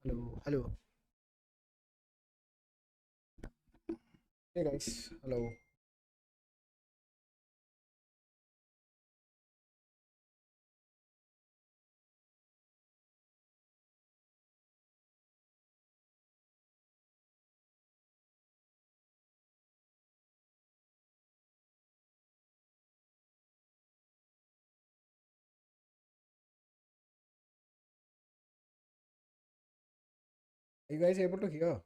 Hello. Hey guys, hello. Are you guys able to hear?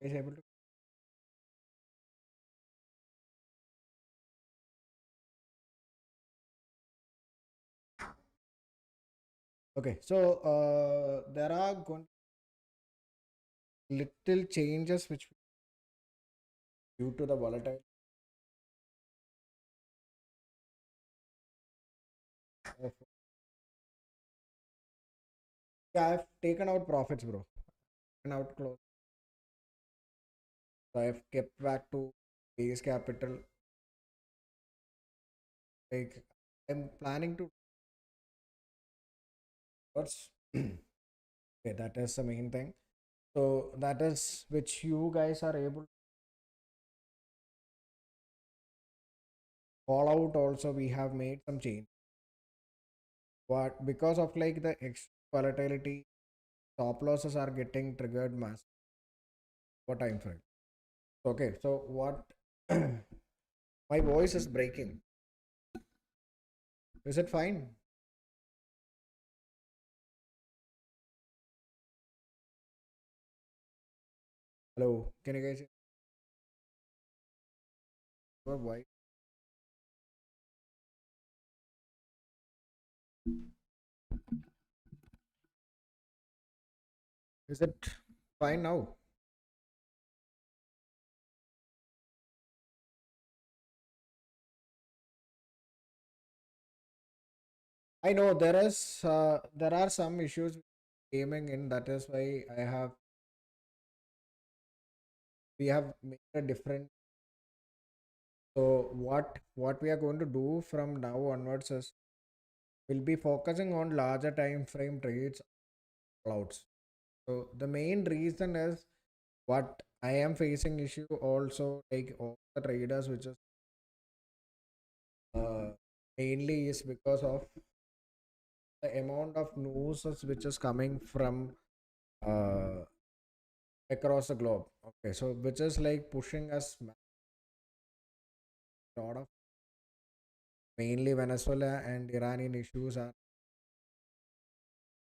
Guys able to? Okay, so there are going little changes which due to the volatile. Of, yeah, I've taken out profits, bro. Taken out close. So I've kept back to base capital. Like I'm planning to. What's okay? That is the main thing. So that is which you guys are able to call out. Also, we have made some change. But because of like the extra volatility, stop losses are getting triggered mass. What time frame? Okay, so what? My voice is breaking. Is it fine? Hello, can you guys hear? Why? Is it fine now? I know there are some issues with gaming in that is why we have made a different. So what we are going to do from now onwards is we'll be focusing on larger time frame trades clouds. So the main reason is what I am facing issue also like all the traders which is uh, mainly is because of the amount of news which is coming from uh, across the globe. Okay, so which is like pushing us a lot of mainly Venezuela and Iranian issues are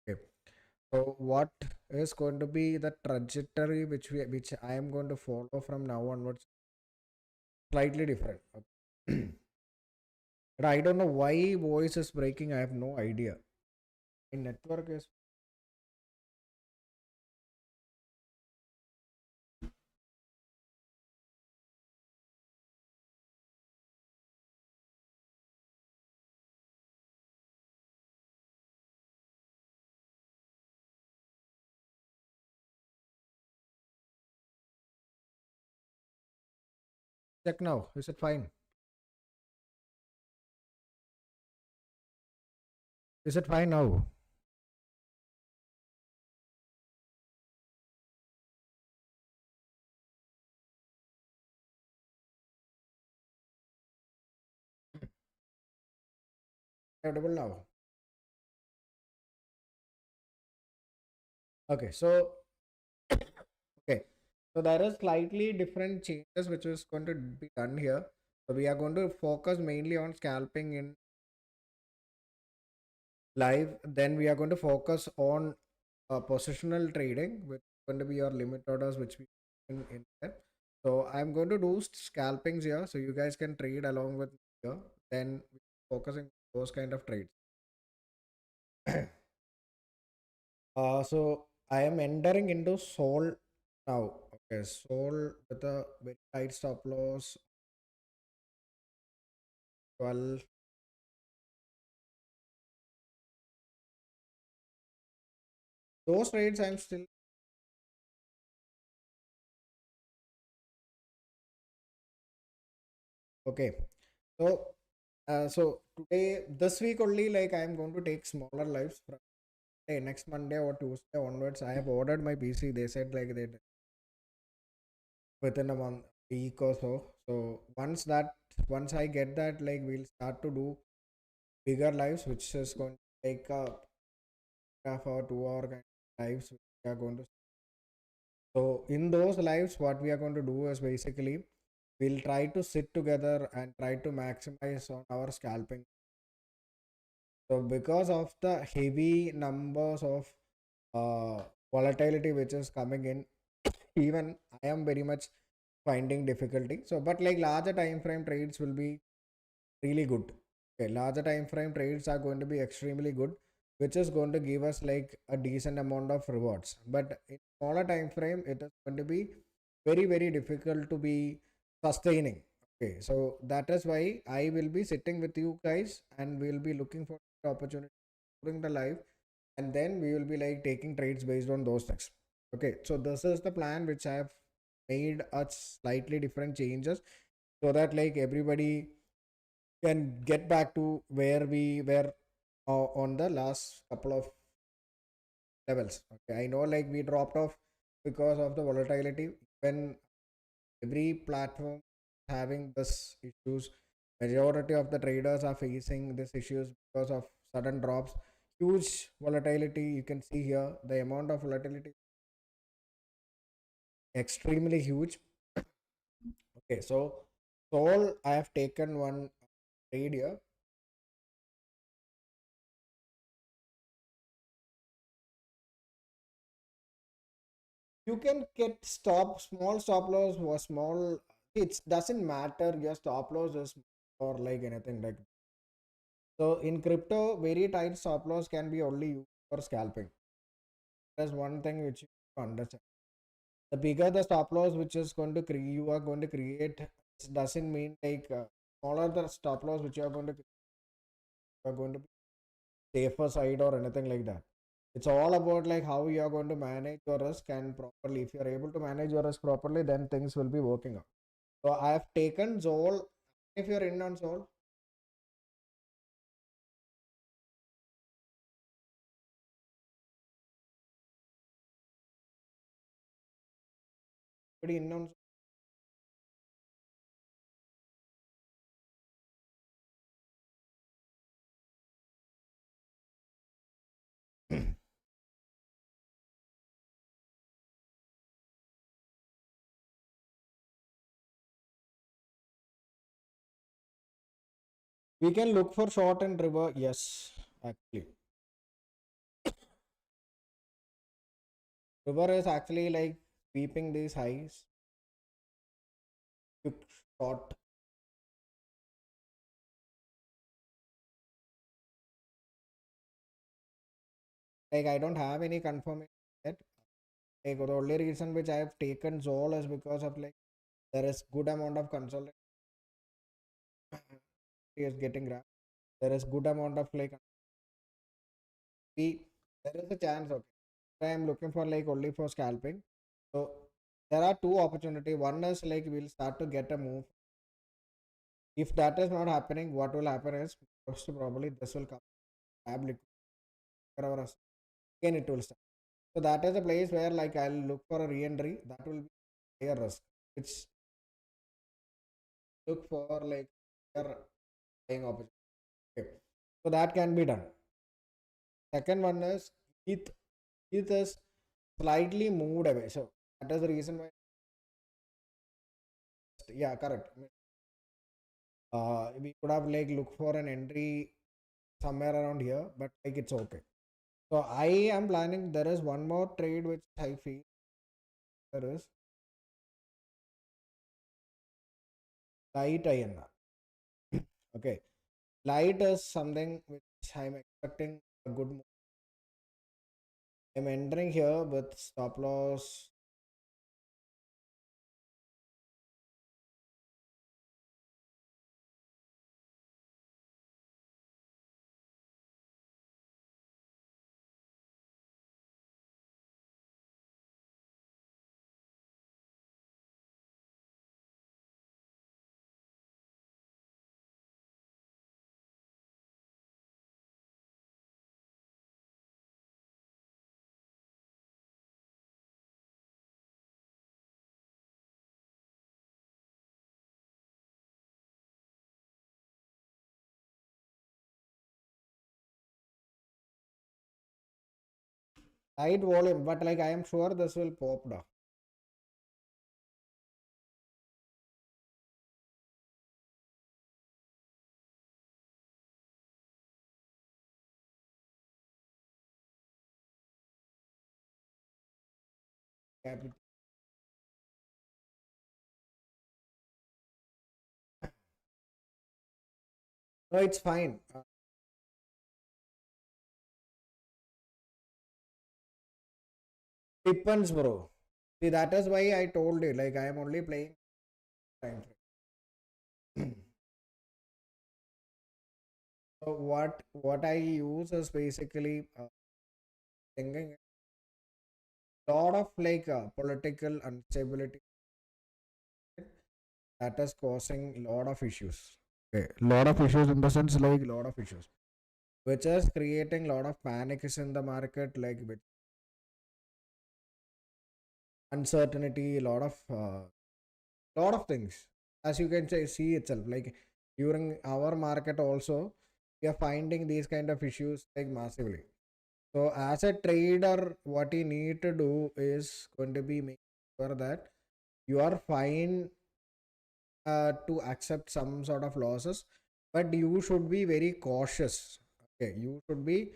okay. So what is going to be the trajectory which I am going to follow from now onwards? Slightly different. Okay. But I don't know why voice is breaking. I have no idea. My network is check now. Is it fine? Is it fine now? Audible now. Okay, so okay, so there is slightly different changes which is going to be done here. So we are going to focus mainly on scalping in live. Then we are going to focus on positional trading, which is going to be your limit orders, which we in there. So I'm going to do scalpings here, so you guys can trade along with me here. Then focusing those kind of trades. So I am entering into Sol now. Okay, Sol with a very tight stop loss 12. Those trades I'm still Okay. So so today, this week only, like I am going to take smaller lives from next Monday or Tuesday onwards. I have ordered my PC. They said like they within a month, week or so. So once I get that, like we'll start to do bigger lives, which is going to take a half hour, 2 hour kind of lives. Which we are going to. So in those lives, what we are going to do is basically we'll try to sit together and try to maximize on our scalping. So because of the heavy numbers of uh, volatility which is coming in, even I am very much finding difficulty. So, but like larger time frame trades will be really good. Okay, larger time frame trades are going to be extremely good, which is going to give us like a decent amount of rewards. But in smaller time frame, it is going to be very difficult to be sustaining. Okay, so that is why I will be sitting with you guys and we will be looking for the opportunity during the live, and then we will be like taking trades based on those things. Okay, so this is the plan which I have made a slightly different changes so that like everybody can get back to where we were on the last couple of levels. Okay, I know like we dropped off because of the volatility. When every platform having this issues, majority of the traders are facing this issues because of sudden drops, huge volatility. You can see here the amount of volatility extremely huge. Okay, so all I have taken one trade here. You can get small stop loss or small. It doesn't matter your stop loss is or like anything like. So in crypto, very tight stop loss can be only used for scalping. That's one thing which you understand. The bigger the stop loss which is going to create, you are going to create, it doesn't mean like smaller the stop loss which you are going to be safer side or anything like that. It's all about like how you are going to manage your risk and properly. If you are able to manage your risk properly, then things will be working out. So I have taken Zol. If you're in on Zol, pretty in on Zol. We can look for short and river. Yes, actually, river is actually like sweeping these highs. Took short. Like I don't have any confirmation yet. Like the only reason which I have taken Zol is because of like there is good amount of consolidation is getting wrapped. There is good amount of like we there is a chance. Okay, I am looking for like only for scalping. So there are two opportunity. One is like we'll start to get a move. If that is not happening, what will happen is most probably this will come tab liquid again it will start. So that is a place where like I'll look for a re-entry. That will be higher risk. It's look for like higher buying opportunity. Okay. So that can be done. Second one is ETH. ETH is slightly moved away. So that is the reason why. Yeah, correct. We could have like look for an entry somewhere around here, but like it's okay. So I am planning. There is one more trade which I feel there is light INR. Okay, light is something which I'm expecting a good move. I'm entering here with stop loss. light volume, but like I am sure this will pop down. No, it's fine. Depends, bro. See, that is why I told you, like I am only playing time frame. So what I use is basically thinking a lot of like political instability that is causing a lot of issues. Okay, lot of issues in the sense like lot of issues, which is creating a lot of panics in the market, like with uncertainty, a lot of things. As you can say, see itself, like during our market also, we are finding these kind of issues like massively. So as a trader, what you need to do is going to be make sure that you are fine to accept some sort of losses, but you should be very cautious. Okay, you should be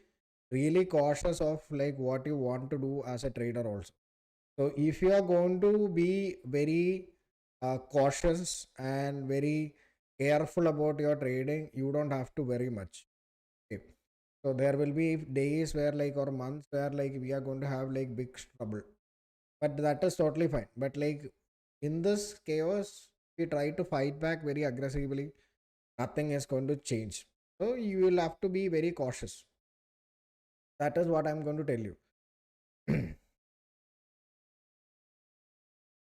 really cautious of like what you want to do as a trader also. So if you are going to be very cautious and very careful about your trading, you don't have to worry much. Okay. So there will be days where like or months where like we are going to have like big trouble, but that is totally fine. But like in this chaos, we try to fight back very aggressively. Nothing is going to change. So you will have to be very cautious. That is what I'm going to tell you.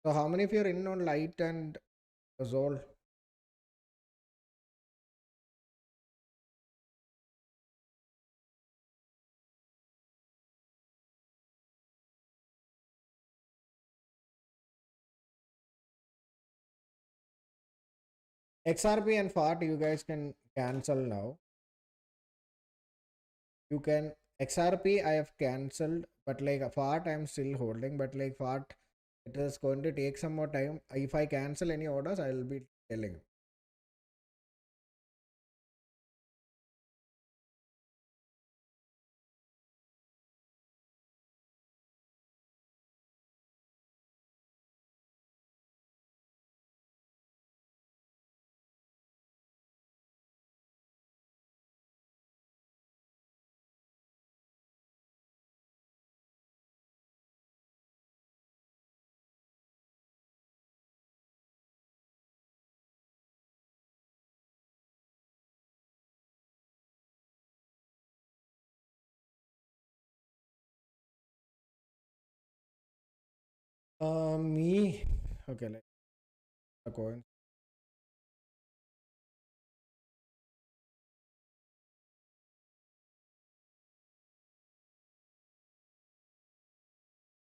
So how many of you are in on light and Zol? XRP and FAT you guys can cancel now. You can XRP I have cancelled, but like a FAT I'm still holding, but like FAT it is going to take some more time. If I cancel any orders, I will be telling. Me okay, like the coin.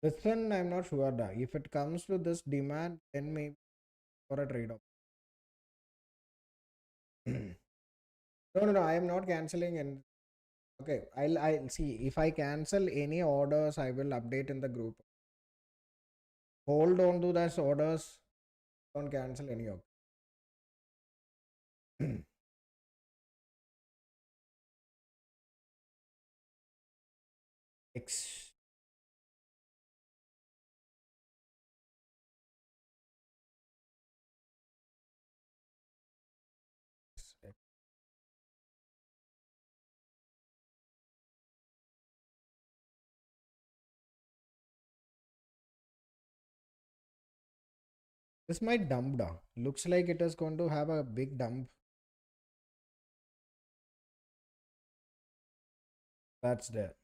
This one I'm not sure. Da. If it comes to this demand, then maybe for a trade off. No. I am not canceling. And okay, I'll see if I cancel any orders. I will update in the group. Hold on to those orders. Don't cancel any of. X. This might dump down. Looks like it is going to have a big dump. That's there.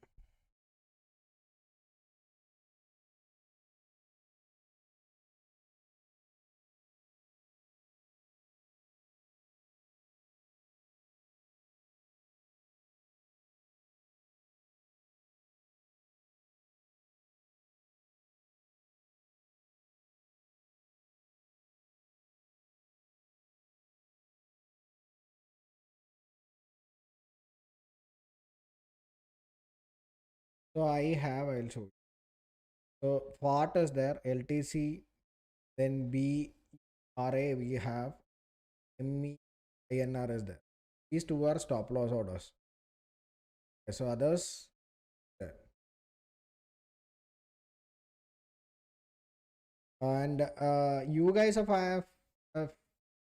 So I'll show you. So FART is there, LTC, then BRA we have, MEINR is there. These two are stop loss orders. So others there. And you guys have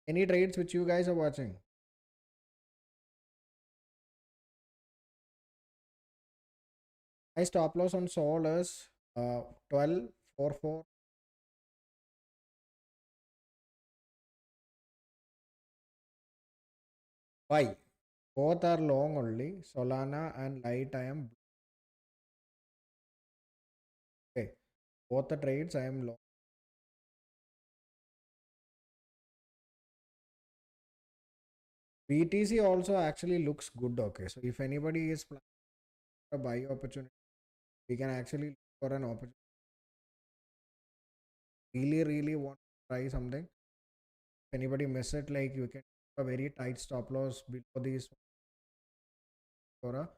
any trades which you guys are watching? My stop loss on Sol is 12.44. Why? Both are long only. Solana and Light I am okay. Both the trades I am long. BTC also actually looks good. Okay, so if anybody is planning a buy opportunity, we can actually look for an opportunity. Really want to try something. If anybody miss it, like you can have a very tight stop loss below these for a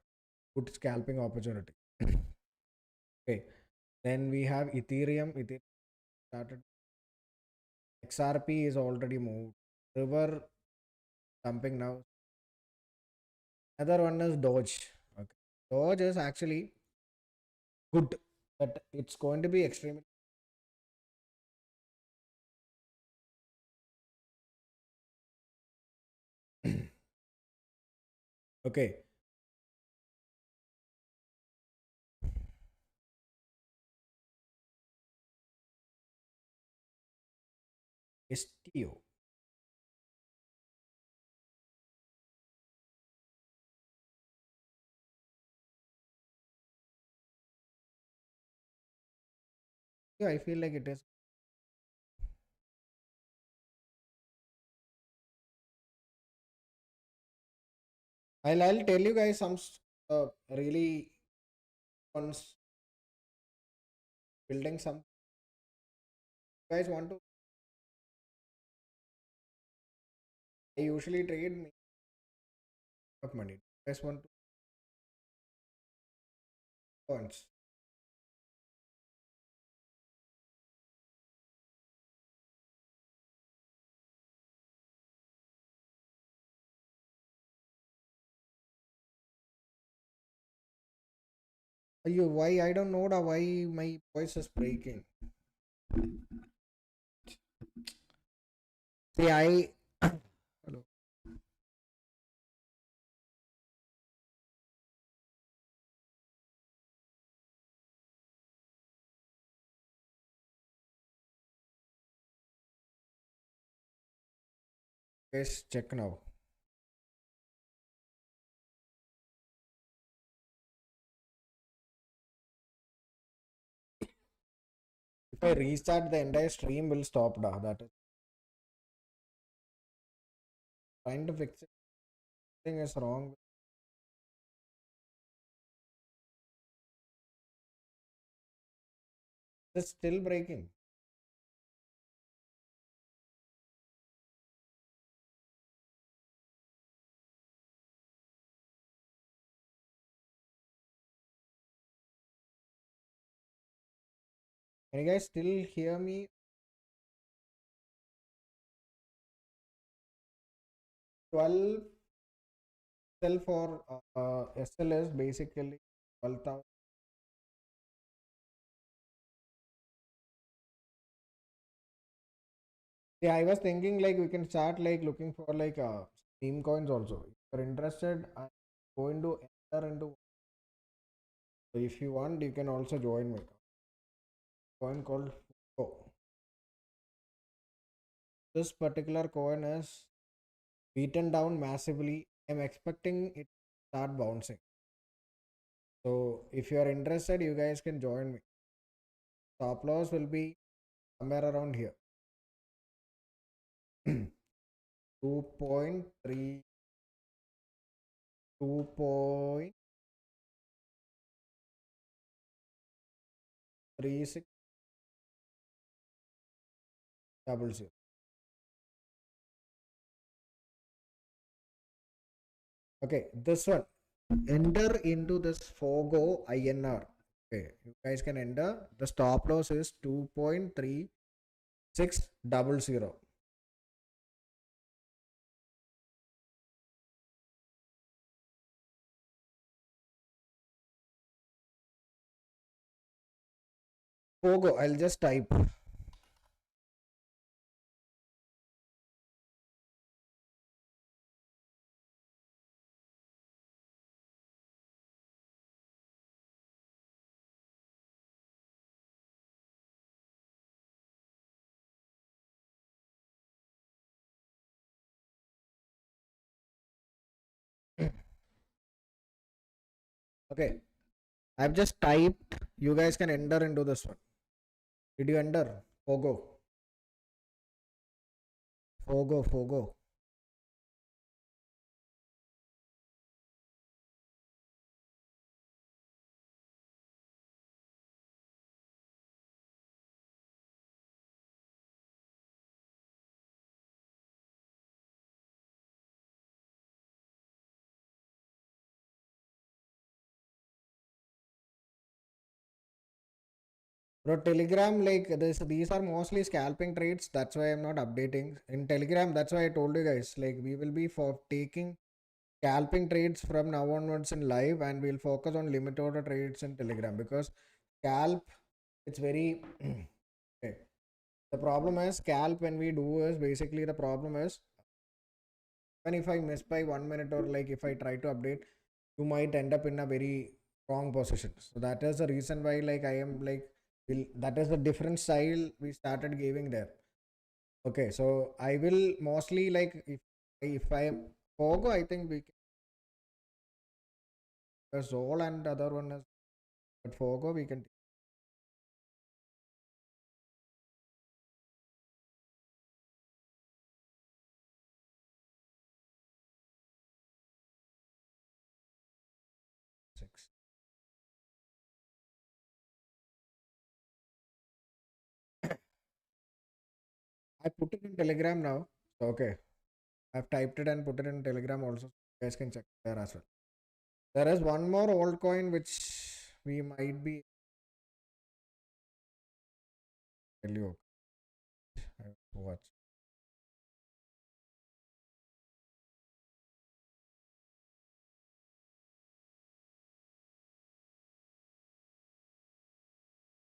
good scalping opportunity. Okay, then we have Ethereum. Ethereum started. XRP is already moved. River dumping now. Another one is Doge. Okay, Doge is actually good, but it's going to be extremely. Okay, STO. Yeah, I feel like it is. I'll tell you guys some really ones building some. You guys want to? I usually trade me of money. You guys want to coins? You why I don't know why my voice is breaking. See, I hello. Guys, check now. If I restart, the entire stream will stop. Da. That is trying to fix it. Thing is wrong. It's still breaking. Can you guys still hear me? 12 SL for SL is basically 12,000. Yeah, I was thinking like we can start like looking for like Steam coins also. If you're interested, I'm going to enter into. So if you want, you can also join me. Coin called Fugo. This particular coin is beaten down massively. I'm expecting it to start bouncing. So if you are interested, you guys can join me. Stop loss will be somewhere around here. 2.3, 2.3600. Okay, this one. enter into this Fogo INR. Okay, you guys can enter. The stop loss is 2.3600. Fogo, I'll just type. Okay, I've just typed. You guys can enter into this one. Did you enter? Fogo. Fogo, Fogo. Bro, Telegram, like this, these are mostly scalping trades. That's why I'm not updating. In Telegram, that's why I told you guys, like we will be for taking scalping trades from now onwards in live, and we'll focus on limit order trades in Telegram because scalp, it's very okay. The problem is scalp when we do is basically the problem is even if I miss by 1 minute or like if I try to update, you might end up in a very wrong position. So that is the reason why like I am like that is the different style we started giving there. Okay, so I will mostly like if I am Pogo, I think we can Zol and the other one is but Fogo we can 6. I put it in Telegram now. So, okay. I've typed it and put it in Telegram also. You guys can check there as well. There is one more old coin which we might be tell you. I watch.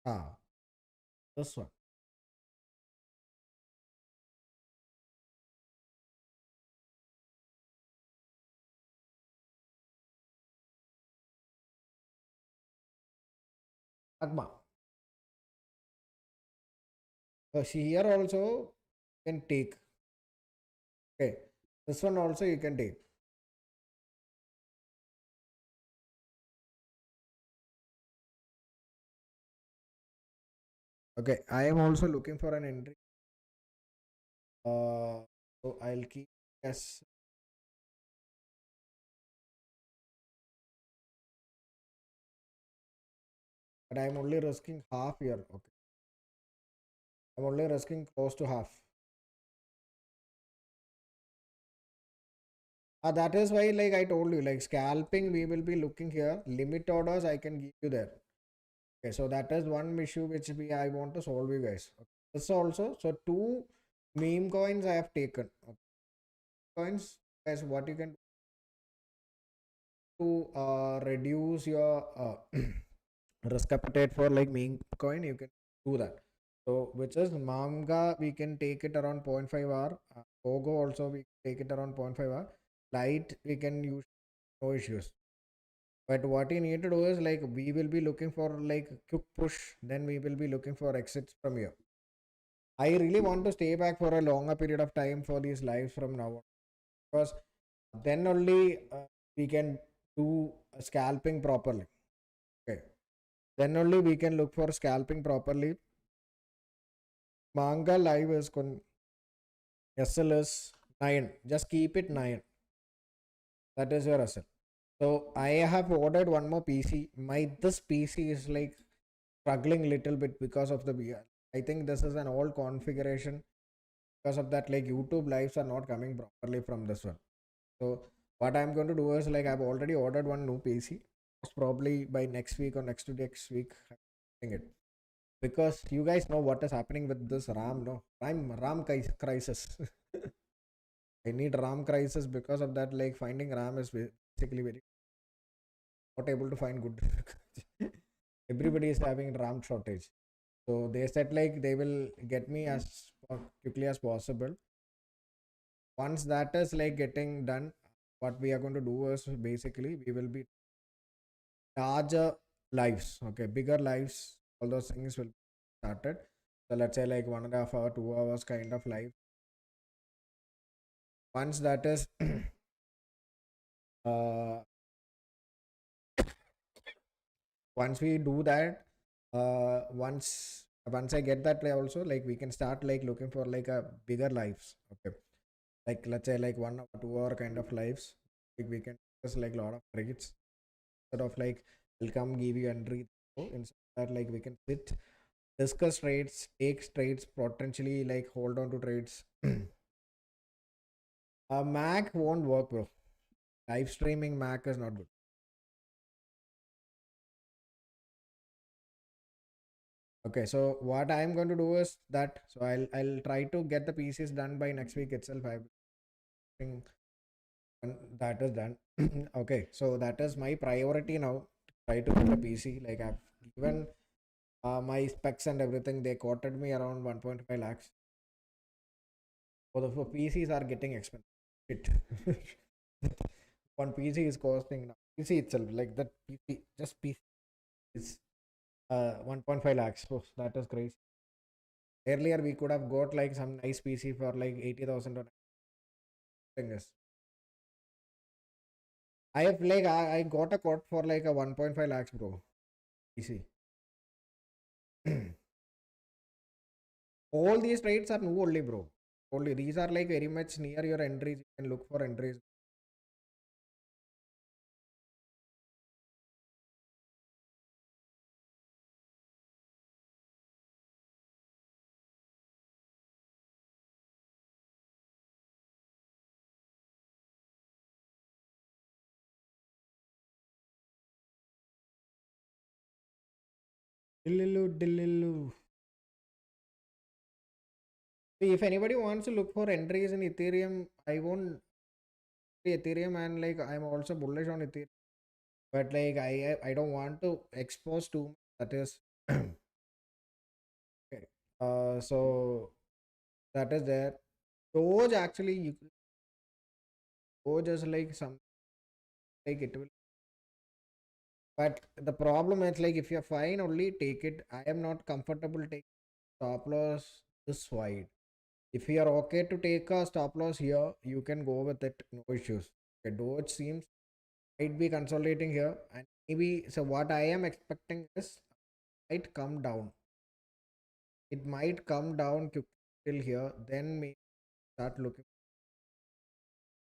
Ah, this one. Agma. So here also can take. Okay. This one also you can take. Okay. I am also looking for an entry. So I'll keep yes. But I'm only risking half here. Okay. I'm only risking close to half. That is why, like I told you, like scalping, we will be looking here. Limit orders, I can give you there. Okay, so that is one issue which we I want to solve you guys. Okay. This also, so two meme coins I have taken. Okay. Coins, guys, what you can do to reduce your risk appetite for like meme coin, you can do that. So, which is manga, we can take it around 0.5 hour. Pogo also, we take it around 0.5 hour. Light, we can use no issues. But what you need to do is like we will be looking for like quick push, then we will be looking for exits from here. I really want to stay back for a longer period of time for these lives from now on because then only we can do scalping properly. Okay, then only we can look for scalping properly. Manga live is SL is 9. Just keep it 9. That is your SL. So I have ordered one more PC. My this PC is like struggling little bit because of the VR. I think this is an old configuration. Because of that, like YouTube lives are not coming properly from this one. So What I'm going to do is like I've already ordered one new PC. Most probably by next week or next to next week, I'm getting it. Because you guys know what is happening with this RAM, no? Crisis. I need RAM crisis because of that. Like finding RAM is basically very not able to find good. Everybody is having RAM shortage. So they said like they will get me as quickly as possible. Once that is like getting done, what we are going to do is basically we will be larger lives, okay, bigger lives. All those things will be started. So let's say like 1.5 hour, 2 hours kind of live. Once that is uh, once we do that, once I get that also, like we can start like looking for like a bigger lives, okay, like let's say like 1 or 2 hour kind of lives. Like we can discuss like a lot of trades sort of like will come give you entry. So instead that like we can sit, discuss trades, take trades, potentially like hold on to trades. Mac won't work, bro. Live streaming Mac is not good. Okay, so what I'm going to do is that, so I'll try to get the pieces done by next week itself. I think that is done. Okay, so that is my priority now. Try to get the PC. Like I've given my specs and everything. They quoted me around 1.5 lakhs. For PCs are getting expensive. Shit. One PC is costing now. PC itself, like that PC, just PC is 1.5 lakhs. So that is crazy. Earlier we could have got like some nice PC for like 80,000 or something. I have like I got a quote for like a 1.5 lakhs, bro. PC. All these trades are new only, bro. Only these are like very much near your entries. You can look for entries. Dillilu, dillilu. See, if anybody wants to look for entries in Ethereum, I won't Ethereum, and like I'm also bullish on Ethereum. But like I don't want to expose too much. That is okay. So that is there. Doge actually Doge is like some like it will. But the problem is like if you're fine, only take it. I am not comfortable taking stop loss this wide. If you are okay to take a stop loss here, you can go with it, no issues. Okay, Doge seems might be consolidating here, and maybe so. What I am expecting is might come down. It might come down till here, then maybe start looking.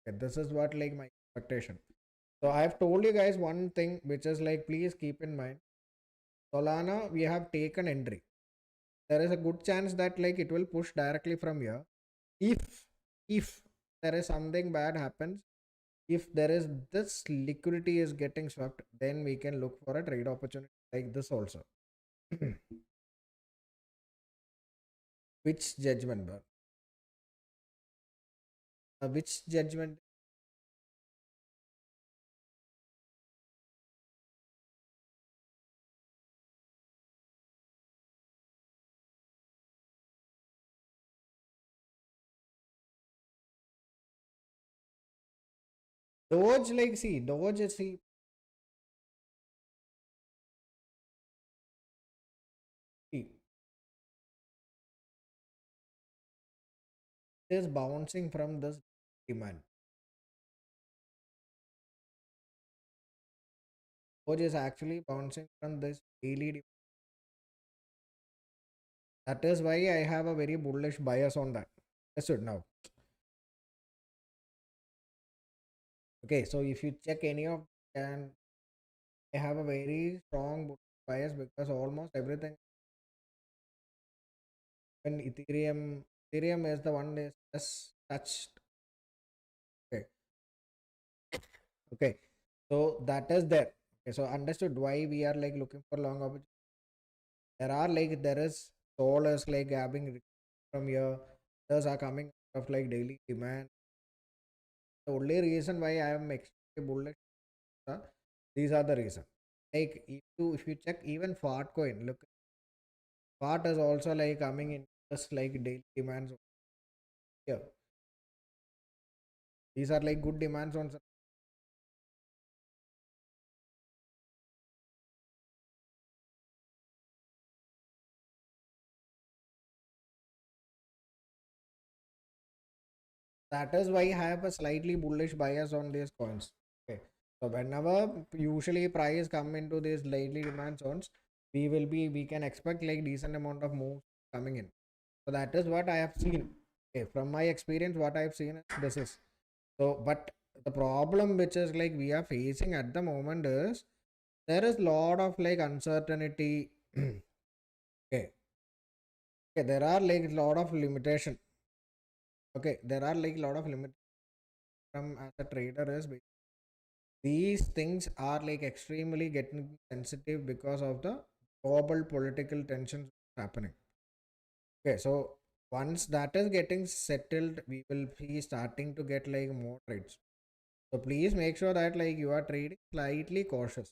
Okay, this is what like my expectation. So I have told you guys one thing, which is like please keep in mind. Solana, we have taken entry. There is a good chance that like it will push directly from here. If there is something bad happens, if there is this liquidity is getting swept, then we can look for a trade opportunity like this also. Which judgment, bro? Which judgment? Doge, like, see, Doge is, see, is bouncing from this demand. Doge is actually bouncing from this daily demand. That is why I have a very bullish bias on that. That's it now. Okay, so if you check any of, and I have a very strong bias because almost everything in Ethereum is the one that is touched. Okay, Okay, so that is there. Okay, so understood why we are like looking for long opportunity. There is dollars like grabbing from here. Others are coming out of like daily demand. The only reason why I am extremely bullish, uh, these are the reason. Like if you check even fart coin, look, fart is also like coming in just like daily demands here. These are like good demands on. That is why I have a slightly bullish bias on these coins. Okay. So whenever usually price come into these lately demand zones, we can expect like decent amount of moves coming in. So that is what I have seen. Okay, from my experience, what I have seen is this is so. But the problem which is like we are facing at the moment is there is lot of like uncertainty. Okay, okay, there are like lot of limitation. Okay, there are like lot of limit from as a trader is these things are like extremely getting sensitive because of the global political tensions happening. Okay, so once that is getting settled, we will be starting to get like more trades. So please make sure that like you are trading slightly cautious.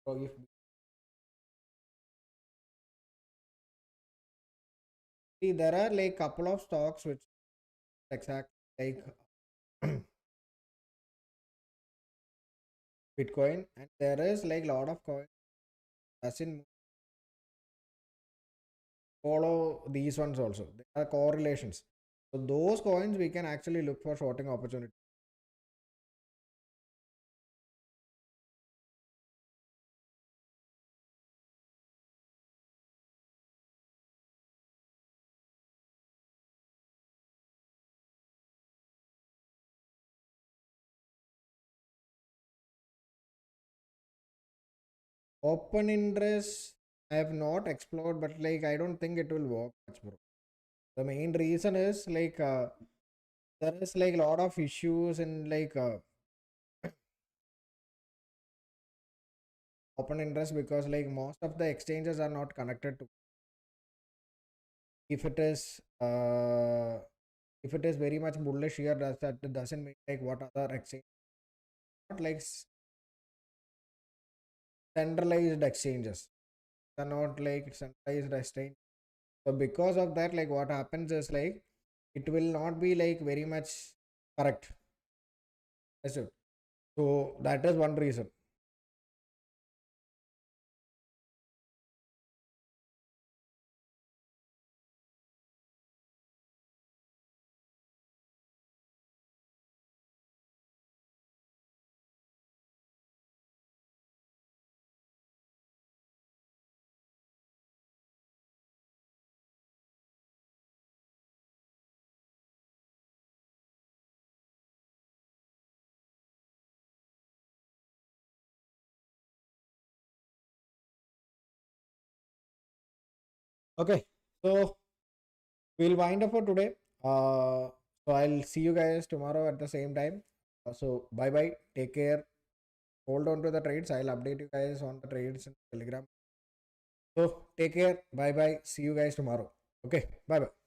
So if see, there are like couple of stocks which exact like Bitcoin, and there is like lot of coins as in follow these ones also. There are correlations. So those coins we can actually look for shorting opportunity. Open interest, I have not explored, but like I don't think it will work much, bro. The main reason is like there is like a lot of issues in like open interest because like most of the exchanges are not connected to. If it is if it is very much bullish here, that doesn't mean like what other exchange, not like centralized exchanges. They're not like centralized exchange. So because of that, like what happens is like it will not be like very much correct. That's it. So that is one reason. Okay, so we'll wind up for today. So I'll see you guys tomorrow at the same time. So bye bye. Take care. Hold on to the trades. I'll update you guys on the trades in Telegram. So take care. Bye bye. See you guys tomorrow. Okay. Bye bye.